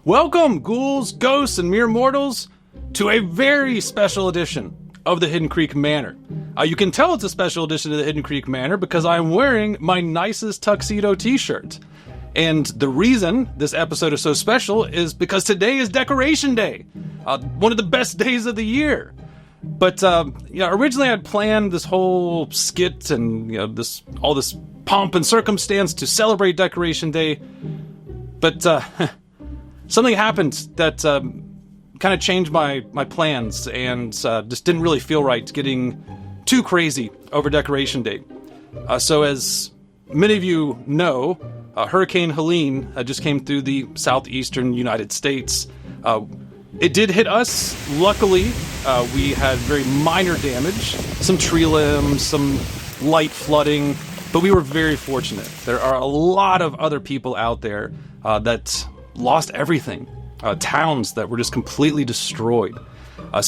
Welcome, ghouls, ghosts, and mere mortals, to a very special edition of the Hidden Creek Manor. You can tell it's a special edition of the Hidden Creek Manor because I'm wearing my nicest tuxedo t-shirt. And the reason this episode is so special is because today is Decoration Day, one of the best days of the year. But originally I'd planned this whole skit and all this pomp and circumstance to celebrate Decoration Day, but something happened that kind of changed my plans and just didn't really feel right getting too crazy over Decoration Day. So as many of you know, Hurricane Helene just came through the southeastern United States. It did hit us. Luckily, we had very minor damage, some tree limbs, some light flooding, but we were very fortunate. There are a lot of other people out there that lost everything, towns that were just completely destroyed. I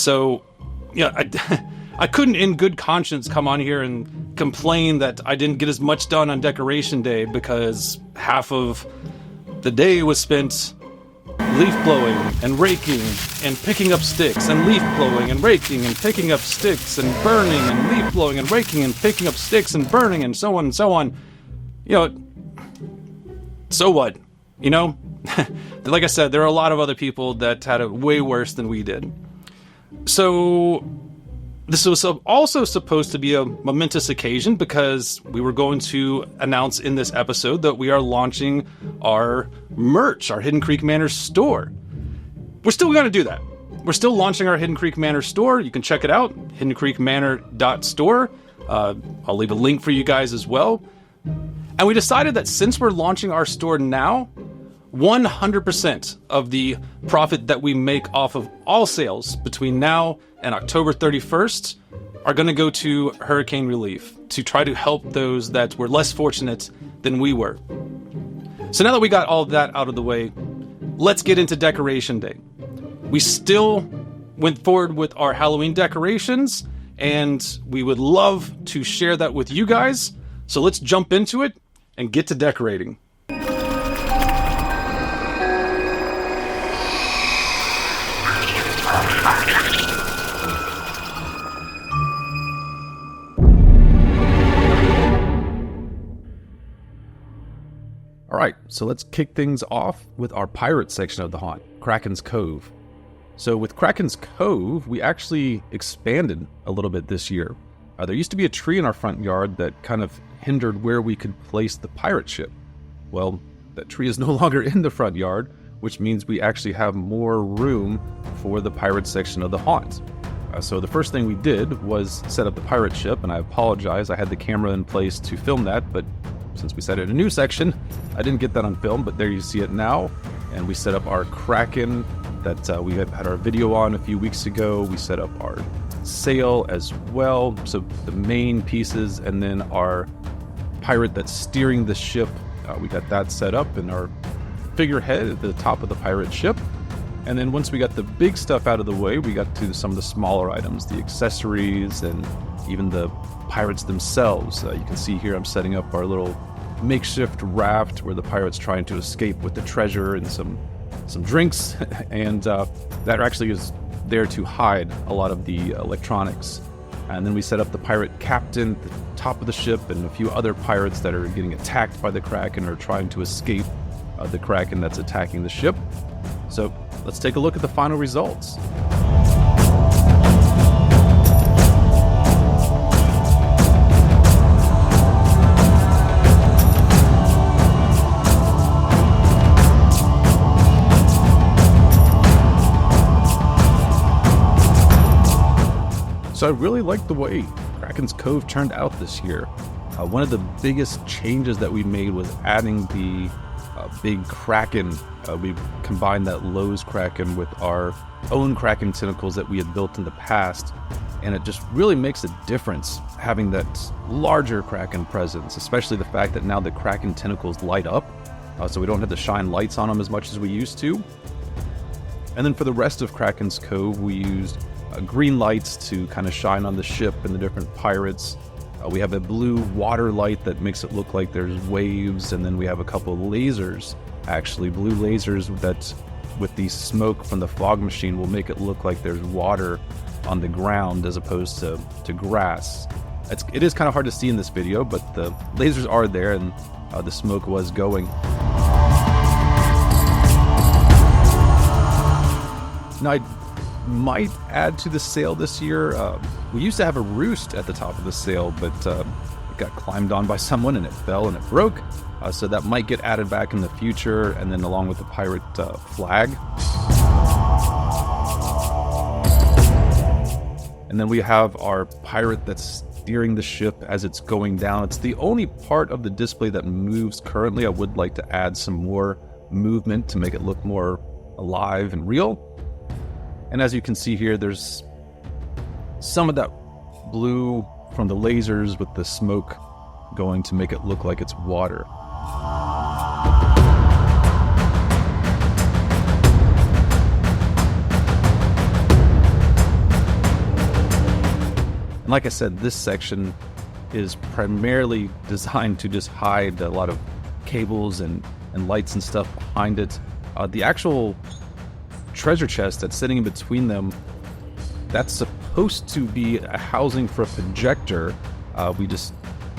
couldn't in good conscience come on here and complain that I didn't get as much done on Decoration Day because half of the day was spent leaf blowing and raking and picking up sticks and leaf blowing and raking and picking up sticks and burning and leaf blowing and raking and picking up sticks and burning and so on and so on. So what? Like I said, there are a lot of other people that had it way worse than we did. So this was also supposed to be a momentous occasion because we were going to announce in this episode that we are launching our merch, our Hidden Creek Manor store. We're still going to do that. We're still launching our Hidden Creek Manor store. You can check it out, hiddencreekmanor.store. I'll leave a link for you guys as well. And we decided that since we're launching our store now, 100% of the profit that we make off of all sales between now and October 31st are going to go to hurricane relief to try to help those that were less fortunate than we were. So now that we got all of that out of the way, let's get into Decoration Day. We still went forward with our Halloween decorations, and we would love to share that with you guys. So let's jump into it and get to decorating. Alright, so let's kick things off with our pirate section of the haunt, Kraken's Cove. So with Kraken's Cove, we actually expanded a little bit this year. There used to be a tree in our front yard that kind of hindered where we could place the pirate ship. Well, that tree is no longer in the front yard, which means we actually have more room for the pirate section of the haunt. So the first thing we did was set up the pirate ship, and I apologize, I had the camera in place to film that, but since we set it in a new section, I didn't get that on film, but there you see it now. And we set up our Kraken that we had our video on a few weeks ago. We set up our sail as well, so the main pieces, and then our pirate that's steering the ship. We got that set up, and our figurehead at the top of the pirate ship. And then once we got the big stuff out of the way, we got to some of the smaller items, the accessories, and even the pirates themselves. You can see here I'm setting up our little makeshift raft where the pirate's trying to escape with the treasure and some drinks, and that actually is there to hide a lot of the electronics. And then we set up the pirate captain at the top of the ship and a few other pirates that are getting attacked by the Kraken or trying to escape the Kraken that's attacking the ship. So let's take a look at the final results. So I really like the way Kraken's Cove turned out this year. One of the biggest changes that we made was adding the big Kraken. We combined that Lowe's Kraken with our own Kraken tentacles that we had built in the past, and it just really makes a difference having that larger Kraken presence, especially the fact that now the Kraken tentacles light up, so we don't have to shine lights on them as much as we used to. And then for the rest of Kraken's Cove, we used green lights to kind of shine on the ship and the different pirates. We have a blue water light that makes it look like there's waves, and then we have a couple of lasers, actually blue lasers that with the smoke from the fog machine will make it look like there's water on the ground as opposed to grass. It is kind of hard to see in this video, but the lasers are there and the smoke was going. Now, I might add to the sail this year. We used to have a roost at the top of the sail, but it got climbed on by someone and it fell and it broke. So that might get added back in the future, and then along with the pirate flag. And then we have our pirate that's steering the ship as it's going down. It's the only part of the display that moves currently. I would like to add some more movement to make it look more alive and real. And as you can see here, there's some of that blue from the lasers with the smoke going to make it look like it's water. And like I said, this section is primarily designed to just hide a lot of cables and lights and stuff behind it. The actual treasure chest that's sitting in between them, that's supposed to be a housing for a projector. We just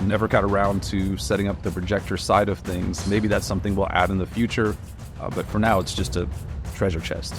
never got around to setting up the projector side of things. Maybe that's something we'll add in the future, but for now it's just a treasure chest.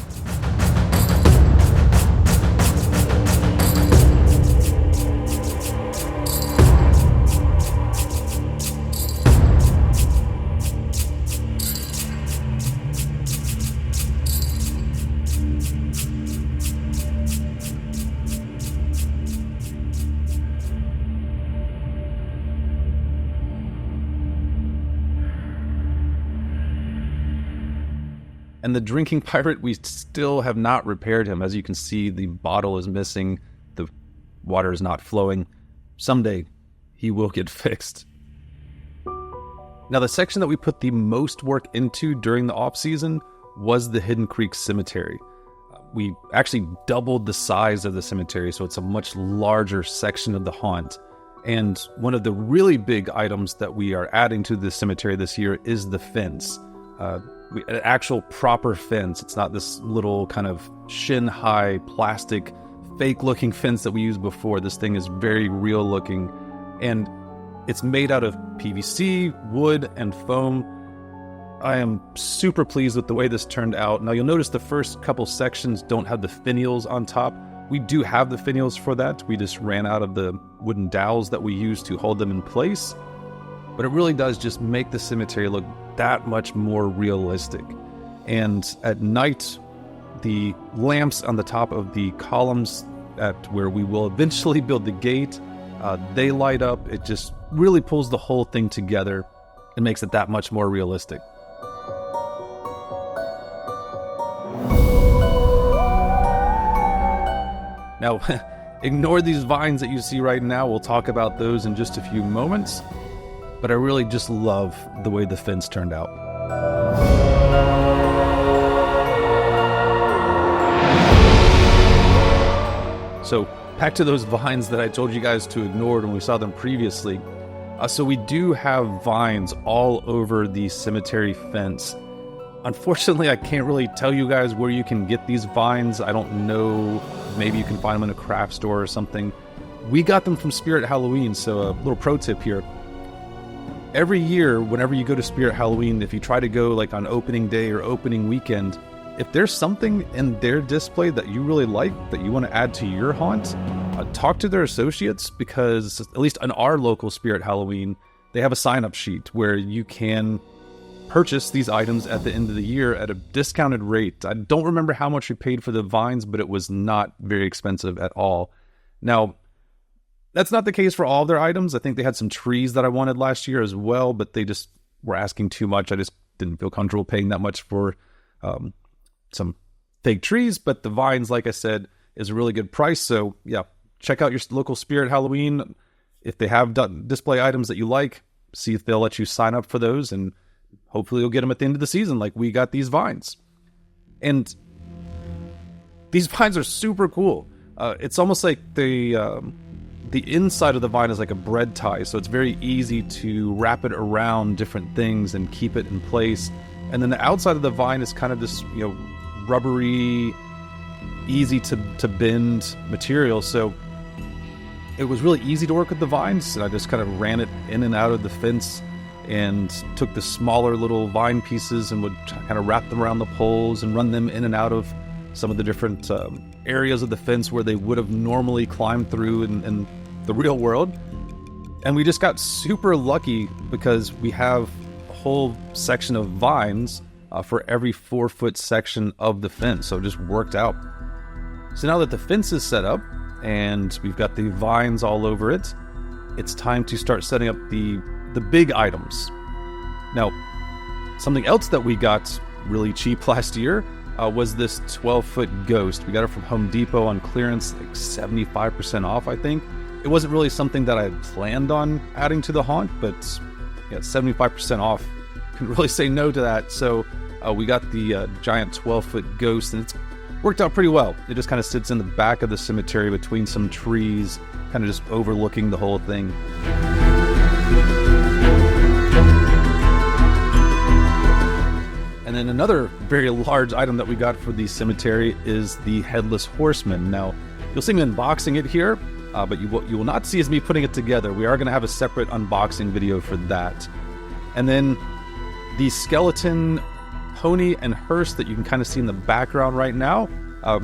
And the drinking pirate, we still have not repaired him. As you can see, the bottle is missing. The water is not flowing. Someday, he will get fixed. Now, the section that we put the most work into during the off-season was the Hidden Creek Cemetery. We actually doubled the size of the cemetery, so it's a much larger section of the haunt. And one of the really big items that we are adding to the cemetery this year is the fence. An actual proper fence. It's not this little kind of shin-high plastic fake-looking fence that we used before. This thing is very real-looking, and it's made out of PVC, wood, and foam. I am super pleased with the way this turned out. Now, you'll notice the first couple sections don't have the finials on top. We do have the finials for that. We just ran out of the wooden dowels that we used to hold them in place. But it really does just make the cemetery look that much more realistic. And at night, the lamps on the top of the columns at where we will eventually build the gate, they light up. It just really pulls the whole thing together and makes it that much more realistic. Now, ignore these vines that you see right now. We'll talk about those in just a few moments. But I really just love the way the fence turned out. So back to those vines that I told you guys to ignore when we saw them previously. So we do have vines all over the cemetery fence. Unfortunately, I can't really tell you guys where you can get these vines. I don't know. Maybe you can find them in a craft store or something. We got them from Spirit Halloween, so a little pro tip here. Every year, whenever you go to Spirit Halloween, if you try to go like on opening day or opening weekend, if there's something in their display that you really like, that you want to add to your haunt, talk to their associates, because at least on our local Spirit Halloween, they have a sign-up sheet where you can purchase these items at the end of the year at a discounted rate. I don't remember how much we paid for the vines, but it was not very expensive at all. Now, that's not the case for all of their items. I think they had some trees that I wanted last year as well, but they just were asking too much. I just didn't feel comfortable paying that much for some fake trees. But the vines, like I said, is a really good price. So yeah, check out your local Spirit Halloween. If they have display items that you like, see if they'll let you sign up for those, and hopefully you'll get them at the end of the season like we got these vines. And these vines are super cool. It's almost like the inside of the vine is like a bread tie, so it's very easy to wrap it around different things and keep it in place. And then the outside of the vine is kind of this, rubbery, easy to bend material. So it was really easy to work with the vines, and I just kind of ran it in and out of the fence and took the smaller little vine pieces and would kind of wrap them around the poles and run them in and out of some of the different areas of the fence where they would have normally climbed through in the real world. And we just got super lucky because we have a whole section of vines for every 4-foot section of the fence. So it just worked out. So now that the fence is set up and we've got the vines all over it, it's time to start setting up the big items. Now, something else that we got really cheap last year was this 12-foot ghost. We got it from Home Depot on clearance, like 75% off, I think. It wasn't really something that I had planned on adding to the haunt, but yeah, 75% off. Couldn't really say no to that. So we got the giant 12-foot ghost, and it's worked out pretty well. It just kind of sits in the back of the cemetery between some trees, kind of just overlooking the whole thing. And then another very large item that we got for the cemetery is the Headless Horseman. Now, you'll see me unboxing it here, but you will not see as me putting it together. We are going to have a separate unboxing video for that. And then the skeleton pony and hearse that you can kind of see in the background right now.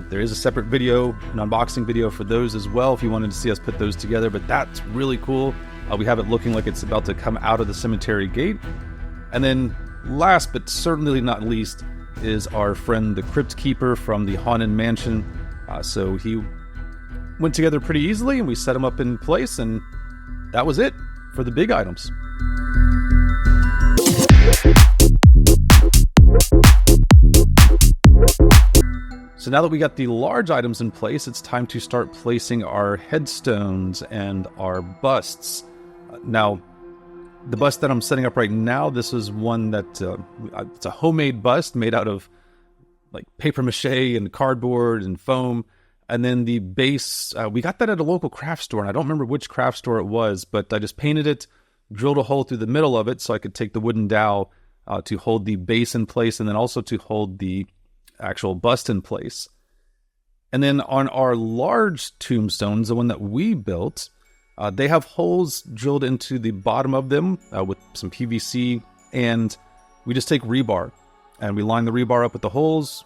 There is a separate video, an unboxing video for those as well if you wanted to see us put those together, but that's really cool. We have it looking like it's about to come out of the cemetery gate. And then last but certainly not least is our friend the Crypt Keeper from the Haunted Mansion. So he went together pretty easily and we set him up in place, and that was it for the big items. So now that we got the large items in place, it's time to start placing our headstones and our busts. Now, the bust that I'm setting up right now, this is one that it's a homemade bust made out of like paper mache and cardboard and foam. And then the base, we got that at a local craft store, and I don't remember which craft store it was, but I just painted it, drilled a hole through the middle of it so I could take the wooden dowel to hold the base in place, and then also to hold the actual bust in place. And then on our large tombstones, the one that we built, they have holes drilled into the bottom of them with some PVC, and we just take rebar and we line the rebar up with the holes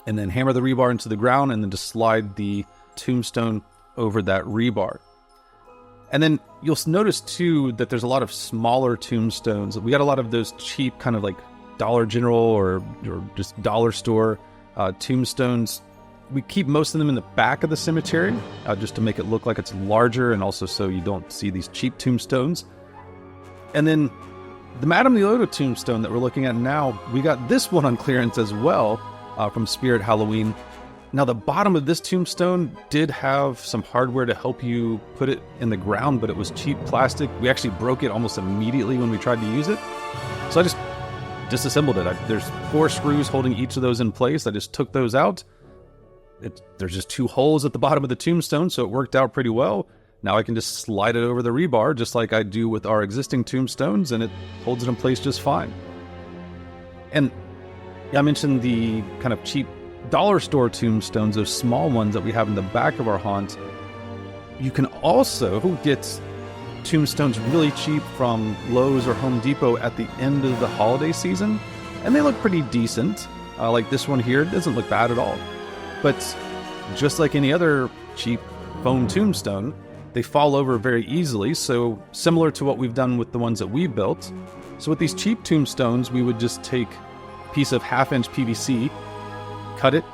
and then hammer the rebar into the ground and then just slide the tombstone over that rebar. And then you'll notice too that there's a lot of smaller tombstones. We got a lot of those cheap kind of like Dollar General or just dollar store tombstones. We keep most of them in the back of the cemetery just to make it look like it's larger, and also so you don't see these cheap tombstones. And then the Madame Leota tombstone that we're looking at now, we got this one on clearance as well from Spirit Halloween. Now the bottom of this tombstone did have some hardware to help you put it in the ground, but it was cheap plastic. We actually broke it almost immediately when we tried to use it. So I just disassembled it. There's 4 screws holding each of those in place. I just took those out. There's just 2 holes at the bottom of the tombstone, so it worked out pretty well. Now I can just slide it over the rebar just like I do with our existing tombstones, and it holds it in place just fine. And yeah, I mentioned the kind of cheap dollar store tombstones, those small ones that we have in the back of our haunt. You can also get tombstones really cheap from Lowe's or Home Depot at the end of the holiday season, and they look pretty decent. Like this one here, it doesn't look bad at all. But just like any other cheap foam tombstone, they fall over very easily, so similar to what we've done with the ones that we built. So with these cheap tombstones, we would just take a piece of 1/2-inch PVC, cut it,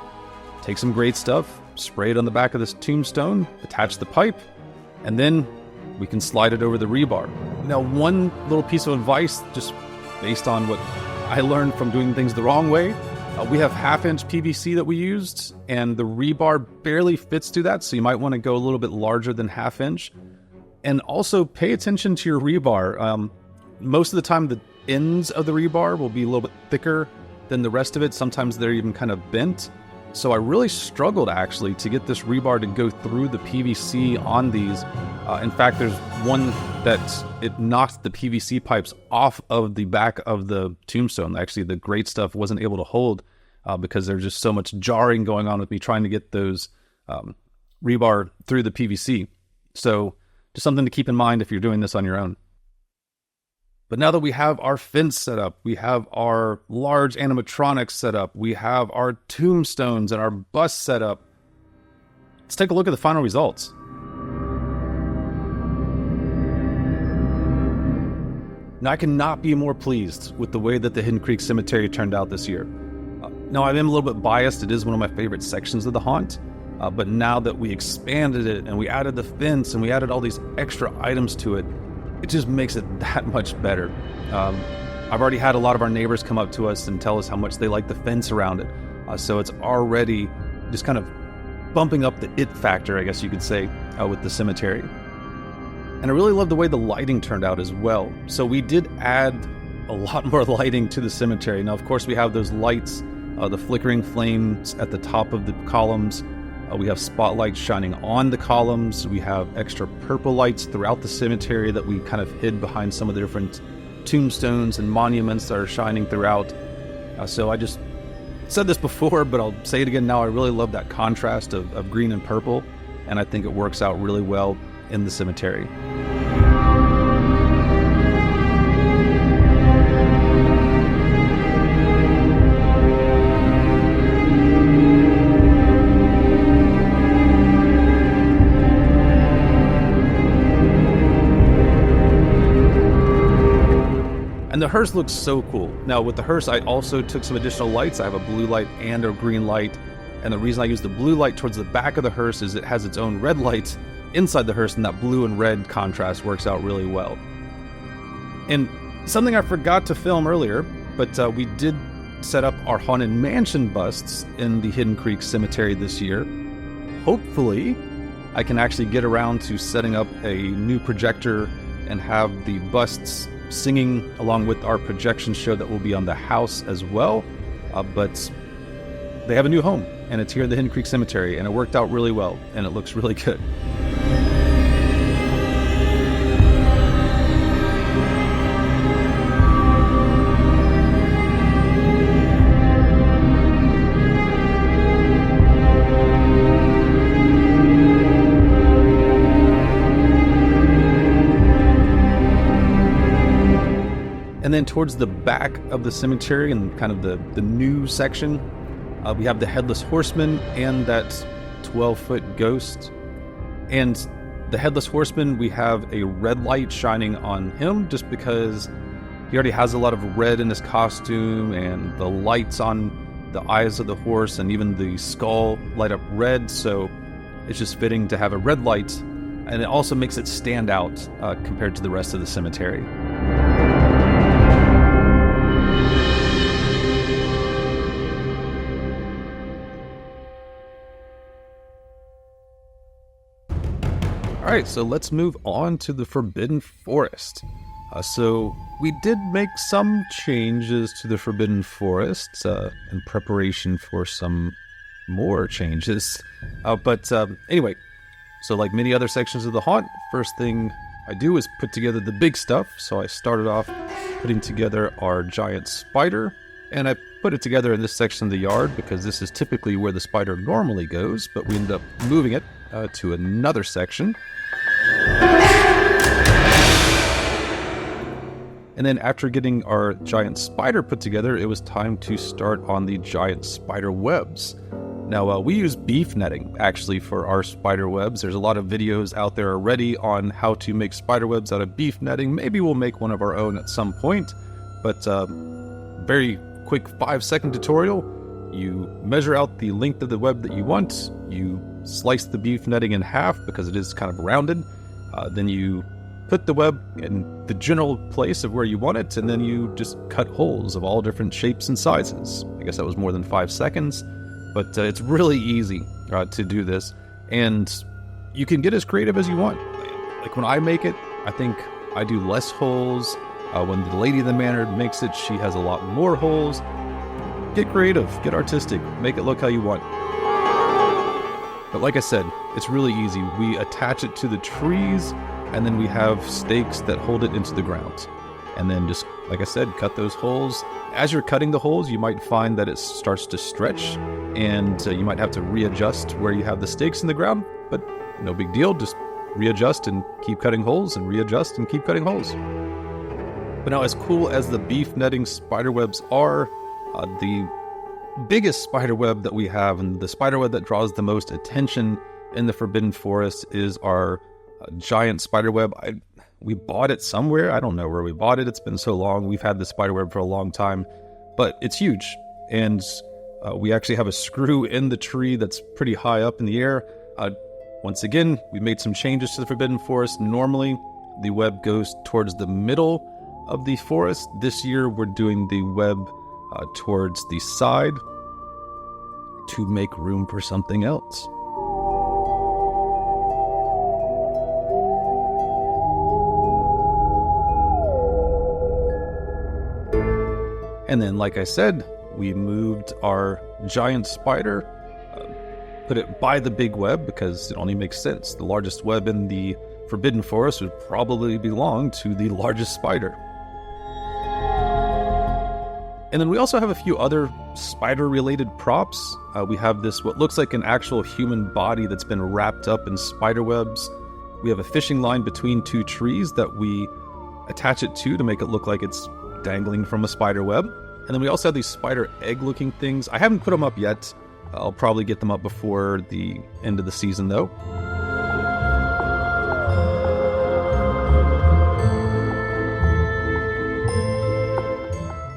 take some great stuff, spray it on the back of this tombstone, attach the pipe, and then we can slide it over the rebar. Now, one little piece of advice, just based on what I learned from doing things the wrong way, we have 1/2-inch PVC that we used, and the rebar barely fits through that, so you might want to go a little bit larger than 1/2 inch. And also pay attention to your rebar. Most of the time, the ends of the rebar will be a little bit thicker than the rest of it. Sometimes they're even kind of bent. So I really struggled actually to get this rebar to go through the PVC on these. In fact, there's one that it knocked the PVC pipes off of the back of the tombstone. Actually, the great stuff wasn't able to hold because there's just so much jarring going on with me trying to get those rebar through the PVC. So just something to keep in mind if you're doing this on your own. But now that we have our fence set up, we have our large animatronics set up, we have our tombstones and our bus set up, let's take a look at the final results. Now, I cannot be more pleased with the way that the Hidden Creek Cemetery turned out this year. Now, I am a little bit biased. It is one of my favorite sections of the haunt. But now that we expanded it and we added the fence and we added all these extra items to it, it just makes it that much better. I've already had a lot of our neighbors come up to us and tell us how much they like the fence around it. So it's already just kind of bumping up the it factor, I guess you could say, with the cemetery. And I really love the way the lighting turned out as well. So we did add a lot more lighting to the cemetery. Now, of course, we have those lights, the flickering flames at the top of the columns. We have spotlights shining on the columns. We have extra purple lights throughout the cemetery that we kind of hid behind some of the different tombstones and monuments that are shining throughout. So I just said this before, but I'll say it again now. I really love that contrast of green and purple, and I think it works out really well in the cemetery. And the hearse looks so cool. Now with the hearse, I also took some additional lights. I have a blue light and a green light. And the reason I use the blue light towards the back of the hearse is it has its own red light inside the hearse, and that blue and red contrast works out really well. And something I forgot to film earlier, but we did set up our Haunted Mansion busts in the Hidden Creek Cemetery this year. Hopefully, I can actually get around to setting up a new projector and have the busts singing along with our projection show that will be on the house as well. But they have a new home, and it's here in the Hidden Creek Cemetery, and it worked out really well, and it looks really good. And then towards the back of the cemetery and kind of the new section, we have the Headless Horseman and that 12-foot ghost. And the Headless Horseman, we have a red light shining on him just because he already has a lot of red in his costume, and the lights on the eyes of the horse and even the skull light up red. So it's just fitting to have a red light, and it also makes it stand out compared to the rest of the cemetery. Alright, so let's move on to the Forbidden Forest. So we did make some changes to the Forbidden Forest in preparation for some more changes. But anyway, so like many other sections of the haunt, first thing I do is put together the big stuff. So I started off putting together our giant spider, and I put it together in this section of the yard because this is typically where the spider normally goes, but we ended up moving it to another section. And then after getting our giant spider put together, it was time to start on the giant spider webs. Now, we use beef netting, actually, for our spider webs. There's a lot of videos out there already on how to make spider webs out of beef netting. Maybe we'll make one of our own at some point. But very quick 5-second tutorial. You measure out the length of the web that you want. You slice the beef netting in half because it is kind of rounded. Then you put the web in the general place of where you want it, and then you just cut holes of all different shapes and sizes. I guess that was more than 5 seconds, but it's really easy to do this, and you can get as creative as you want. Like when I make it, I think I do less holes. When the lady of the manor makes it, she has a lot more holes. Get creative, get artistic, make it look how you want. But like I said, it's really easy. We attach it to the trees, and then we have stakes that hold it into the ground. And then just, like I said, cut those holes. As you're cutting the holes, you might find that it starts to stretch, and you might have to readjust where you have the stakes in the ground, but no big deal. Just readjust and keep cutting holes, and readjust and keep cutting holes. But now, as cool as the beef netting spiderwebs are, the biggest spiderweb that we have, and the spiderweb that draws the most attention in the Forbidden Forest, is our giant spiderweb. We bought it somewhere. I don't know where we bought it. It's been so long. We've had the spiderweb for a long time, but it's huge. And we actually have a screw in the tree that's pretty high up in the air. Once again, we made some changes to the Forbidden Forest. Normally, the web goes towards the middle of the forest. This year, we're doing the web towards the side to make room for something else. And then, like I said, we moved our giant spider, put it by the big web because it only makes sense. The largest web in the Forbidden Forest would probably belong to the largest spider. And then we also have a few other spider-related props. We have this, what looks like an actual human body that's been wrapped up in spider webs. We have a fishing line between two trees that we attach it to make it look like it's dangling from a spider web. And then we also have these spider egg looking things. I haven't put them up yet. I'll probably get them up before the end of the season though.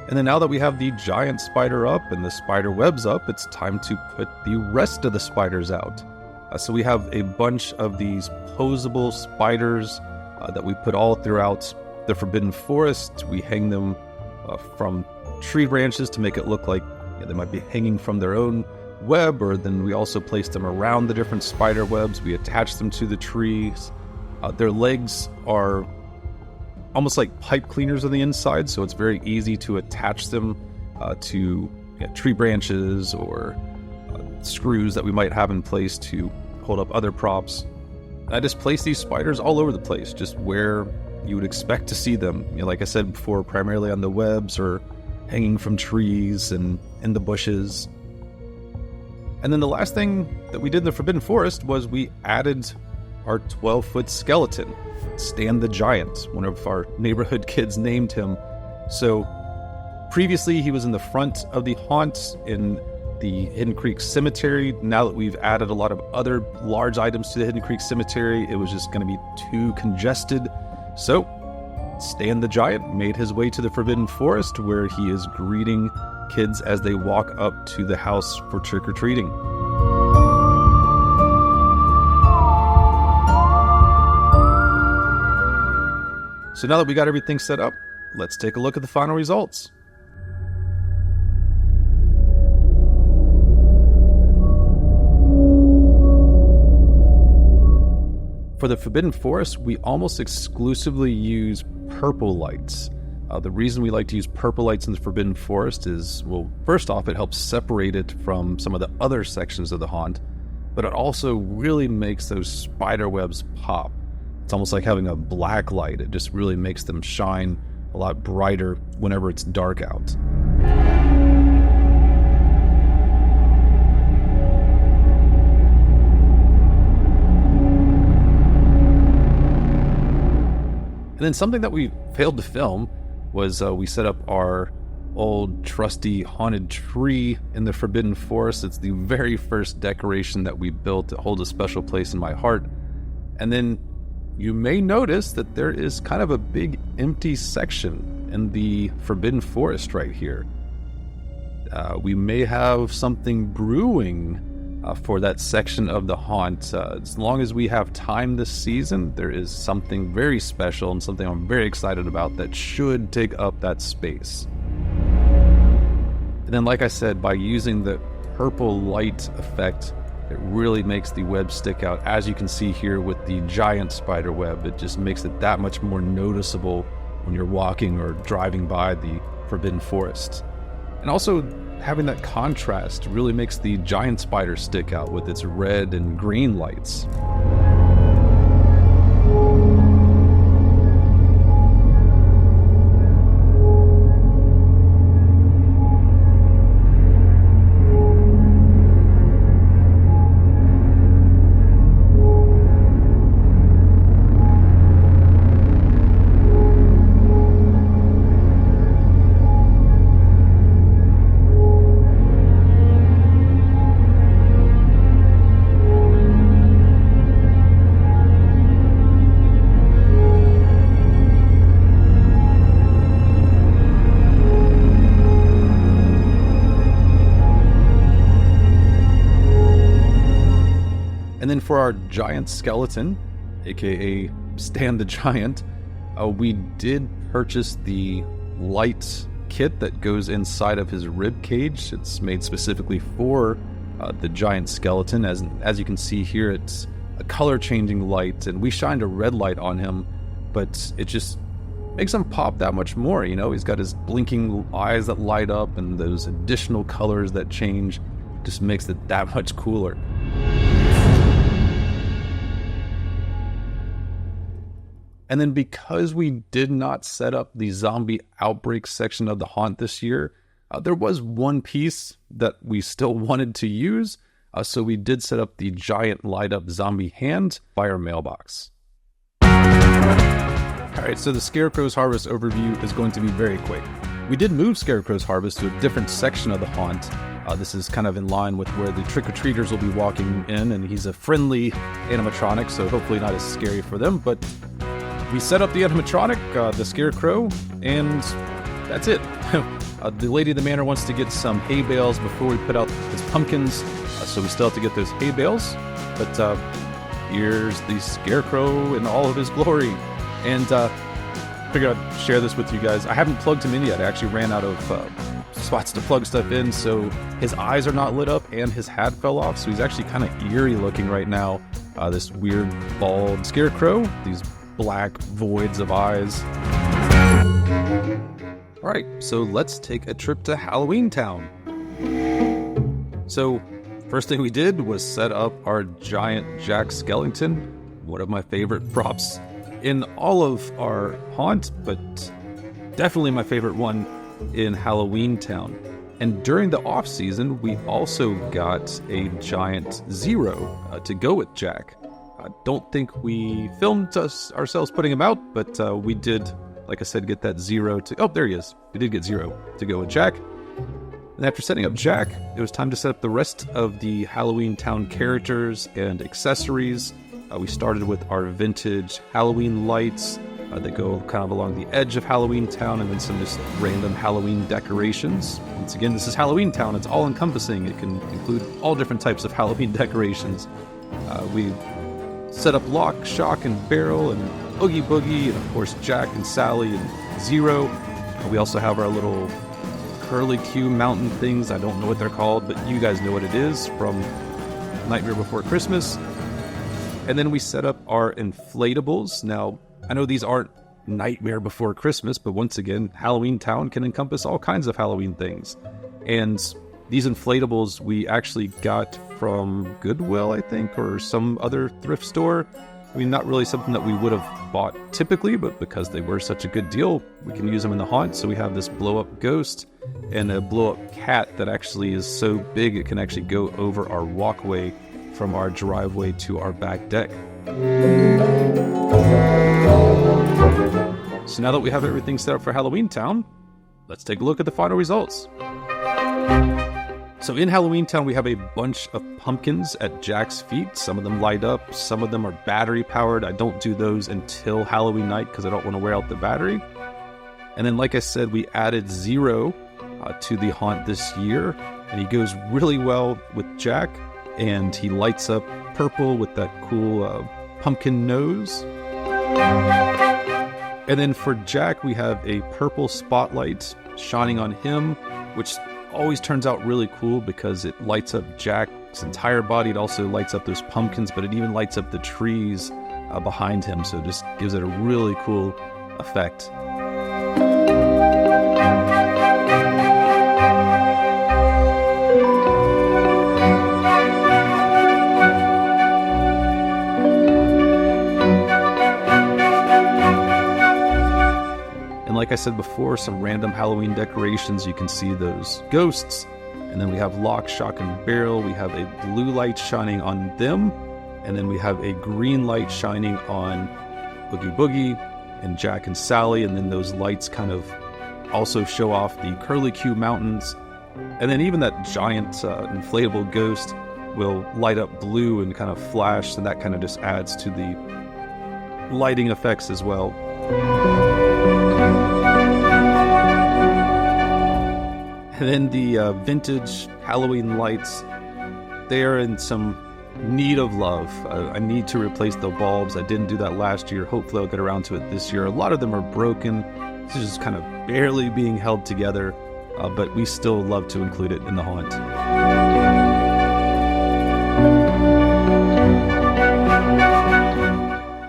And then now that we have the giant spider up and the spider webs up, it's time to put the rest of the spiders out. So we have a bunch of these posable spiders that we put all throughout the Forbidden Forest. We hang them from tree branches to make it look like they might be hanging from their own web, or then we also place them around the different spider webs. We attach them to the trees. Their legs are almost like pipe cleaners on the inside, so it's very easy to attach them to tree branches or screws that we might have in place to hold up other props. I just place these spiders all over the place, just where you would expect to see them. Like I said before, primarily on the webs or hanging from trees and in the bushes. And then the last thing that we did in the Forbidden Forest was we added our 12-foot skeleton, Stan the Giant. One of our neighborhood kids named him. So previously he was in the front of the haunt in the Hidden Creek Cemetery. Now that we've added a lot of other large items to the Hidden Creek Cemetery, it was just going to be too congested. So Stan the Giant made his way to the Forbidden Forest, where he is greeting kids as they walk up to the house for trick-or-treating. So now that we got everything set up, let's take a look at the final results. For the Forbidden Forest, we almost exclusively use purple lights. The reason we like to use purple lights in the Forbidden Forest is, well, first off, it helps separate it from some of the other sections of the haunt, but it also really makes those spider webs pop. It's almost like having a black light. It just really makes them shine a lot brighter whenever it's dark out. And then something that we failed to film was we set up our old trusty haunted tree in the Forbidden Forest. It's the very first decoration that we built. It holds a special place in my heart. And then you may notice that there is kind of a big empty section in the Forbidden Forest right here. We may have something brewing for that section of the haunt. As long as we have time this season, there is something very special and something I'm very excited about that should take up that space. And then, like I said, by using the purple light effect, it really makes the web stick out. As you can see here with the giant spider web, it just makes it that much more noticeable when you're walking or driving by the Forbidden Forest. And also, having that contrast really makes the giant spider stick out with its red and green lights. And then for our giant skeleton, aka Stan the Giant, we did purchase the light kit that goes inside of his rib cage. It's made specifically for the giant skeleton. As you can see here, it's a color changing light, and we shined a red light on him, but it just makes him pop that much more. You know, he's got his blinking eyes that light up, and those additional colors that change just makes it that much cooler. And then because we did not set up the zombie outbreak section of the haunt this year, there was one piece that we still wanted to use, so we did set up the giant light-up zombie hand by our mailbox. Alright, so the Scarecrow's Harvest overview is going to be very quick. We did move Scarecrow's Harvest to a different section of the haunt. This is kind of in line with where the trick-or-treaters will be walking in, and he's a friendly animatronic, so hopefully not as scary for them, but we set up the animatronic, the Scarecrow, and that's it. The lady of the manor wants to get some hay bales before we put out his pumpkins, so we still have to get those hay bales. But here's the Scarecrow in all of his glory. And I figured I'd share this with you guys. I haven't plugged him in yet. I actually ran out of spots to plug stuff in, so his eyes are not lit up and his hat fell off, so he's actually kind of eerie looking right now. This weird bald Scarecrow, these black voids of eyes. Alright, so let's take a trip to Halloweentown. So, first thing we did was set up our giant Jack Skellington, one of my favorite props in all of our haunt, but definitely my favorite one in Halloweentown. And during the off season, we also got a giant Zero to go with Jack. I don't think we filmed ourselves putting him out, but we did, like I said, get that Zero to... Oh, there he is. We did get Zero to go with Jack. And after setting up Jack, it was time to set up the rest of the Halloweentown characters and accessories. We started with our vintage Halloween lights that go kind of along the edge of Halloweentown, and then some just random Halloween decorations. Once again, this is Halloweentown. It's all-encompassing. It can include all different types of Halloween decorations. We set up Lock, Shock, and Barrel, and Oogie Boogie, and of course Jack and Sally and Zero. We also have our little curlicue mountain things. I don't know what they're called, but you guys know what it is from Nightmare Before Christmas. And then we set up our inflatables. Now, I know these aren't Nightmare Before Christmas, but once again, Halloweentown can encompass all kinds of Halloween things. And these inflatables we actually got from Goodwill, I think, or some other thrift store. I mean, not really something that we would have bought typically, but because they were such a good deal, we can use them in the haunt. So we have this blow-up ghost and a blow-up cat that actually is so big it can actually go over our walkway from our driveway to our back deck. So now that we have everything set up for Halloweentown, let's take a look at the final results. So in Halloweentown, we have a bunch of pumpkins at Jack's feet. Some of them light up, some of them are battery powered. I don't do those until Halloween night because I don't want to wear out the battery. And then, like I said, we added Zero to the haunt this year, and he goes really well with Jack, and he lights up purple with that cool pumpkin nose. And then for Jack, we have a purple spotlight shining on him, which always turns out really cool because it lights up Jack's entire body. It also lights up those pumpkins, but it even lights up the trees behind him, so it just gives it a really cool effect. Like I said before, some random Halloween decorations. You can see those ghosts. And then we have Lock, Shock, and Barrel. We have a blue light shining on them. And then we have a green light shining on Oogie Boogie and Jack and Sally. And then those lights kind of also show off the Curlicue Mountains. And then even that giant inflatable ghost will light up blue and kind of flash. And that kind of just adds to the lighting effects as well. And then the vintage Halloween lights, they are in some need of love. I need to replace the bulbs. I didn't do that last year. Hopefully I'll get around to it this year. A lot of them are broken. It's just kind of barely being held together, but we still love to include it in the haunt.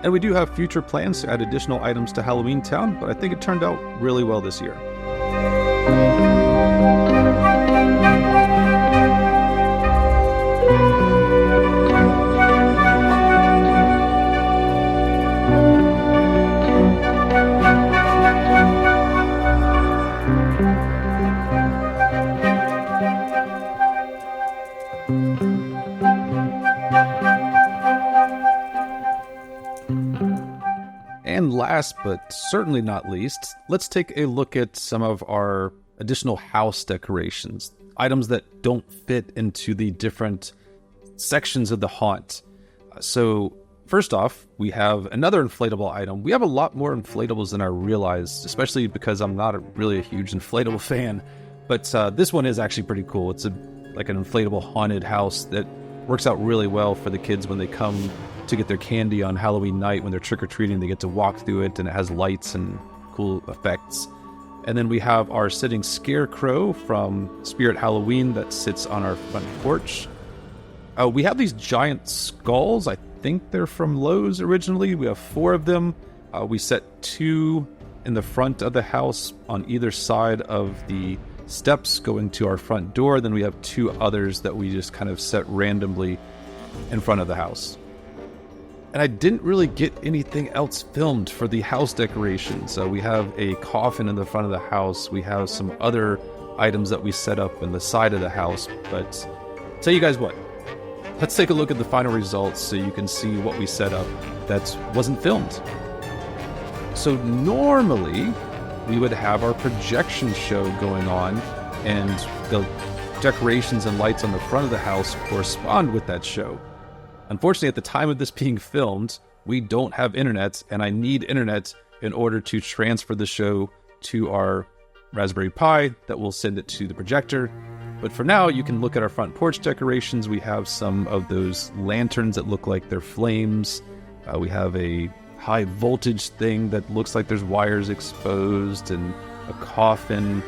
And we do have future plans to add additional items to Halloweentown, but I think it turned out really well this year. And last but certainly not least, let's take a look at some of our additional house decorations, items that don't fit into the different sections of the haunt. So first off, we have another inflatable item. We have a lot more inflatables than I realized, especially because I'm not really a huge inflatable fan. But this one is actually pretty cool. It's like an inflatable haunted house that works out really well for the kids when they come to get their candy on Halloween night. When they're trick-or-treating, they get to walk through it, and it has lights and cool effects. And then we have our sitting Scarecrow from Spirit Halloween that sits on our front porch. We have these giant skulls. I think they're from Lowe's originally. We have 4 of them. We set 2 in the front of the house on either side of the steps going to our front door. Then we have 2 others that we just kind of set randomly in front of the house. And I didn't really get anything else filmed for the house decorations. We have a coffin in the front of the house. We have some other items that we set up in the side of the house. But tell you guys what, let's take a look at the final results so you can see what we set up that wasn't filmed. So normally we would have our projection show going on, and the decorations and lights on the front of the house correspond with that show. Unfortunately, at the time of this being filmed, we don't have internet, and I need internet in order to transfer the show to our Raspberry Pi that will send it to the projector. But for now, you can look at our front porch decorations. We have some of those lanterns that look like they're flames. We have a high voltage thing that looks like there's wires exposed, and a coffin.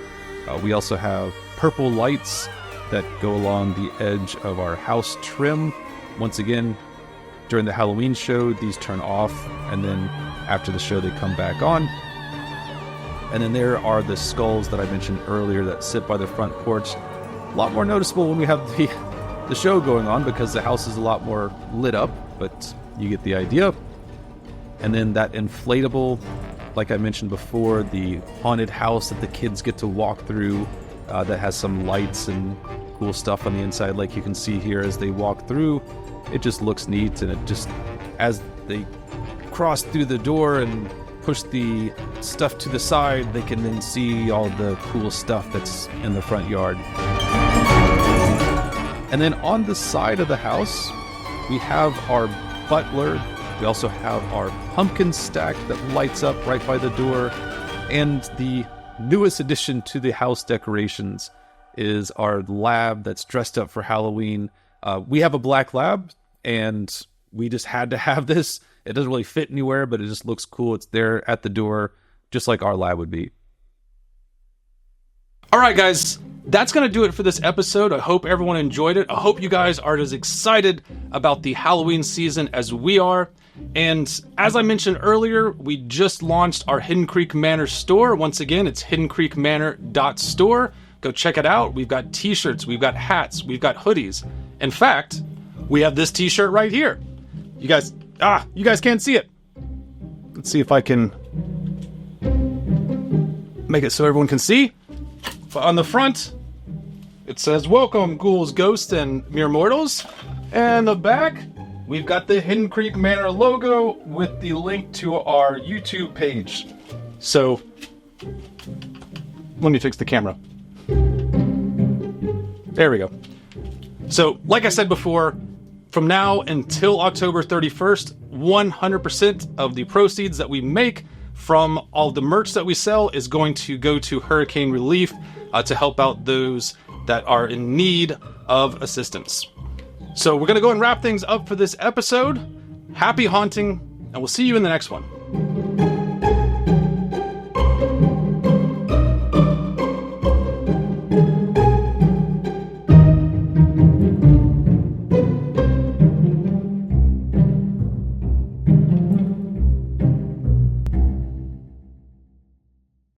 We also have purple lights that go along the edge of our house trim. Once again, during the Halloween show, these turn off, and then after the show, they come back on. And then there are the skulls that I mentioned earlier that sit by the front porch. A lot more noticeable when we have the show going on because the house is a lot more lit up, but you get the idea. And then that inflatable, like I mentioned before, the haunted house that the kids get to walk through, that has some lights and cool stuff on the inside, like you can see here as they walk through. It just looks neat, and it just, as they cross through the door and push the stuff to the side, they can then see all the cool stuff that's in the front yard. And then on the side of the house, we have our butler. We also have our pumpkin stack that lights up right by the door. And the newest addition to the house decorations is our lab that's dressed up for Halloween. We have a black lab, and we just had to have this. It doesn't really fit anywhere, but it just looks cool. It's there at the door, just like our lab would be. All right, guys, that's going to do it for this episode. I hope everyone enjoyed it. I hope you guys are as excited about the Halloween season as we are. And as I mentioned earlier, we just launched our Hidden Creek Manor store. Once again, it's hiddencreekmanor.store. Go check it out. We've got t-shirts, we've got hats, we've got hoodies. In fact, we have this t-shirt right here. You guys can't see it. Let's see if I can make it so everyone can see. On the front, it says, "Welcome, ghouls, ghosts, and mere mortals." And the back, we've got the Hidden Creek Manor logo with the link to our YouTube page. So, let me fix the camera. There we go. So, like I said before, from now until October 31st, 100% of the proceeds that we make from all the merch that we sell is going to go to hurricane relief to help out those that are in need of assistance. So we're going to go and wrap things up for this episode. Happy haunting, and we'll see you in the next one.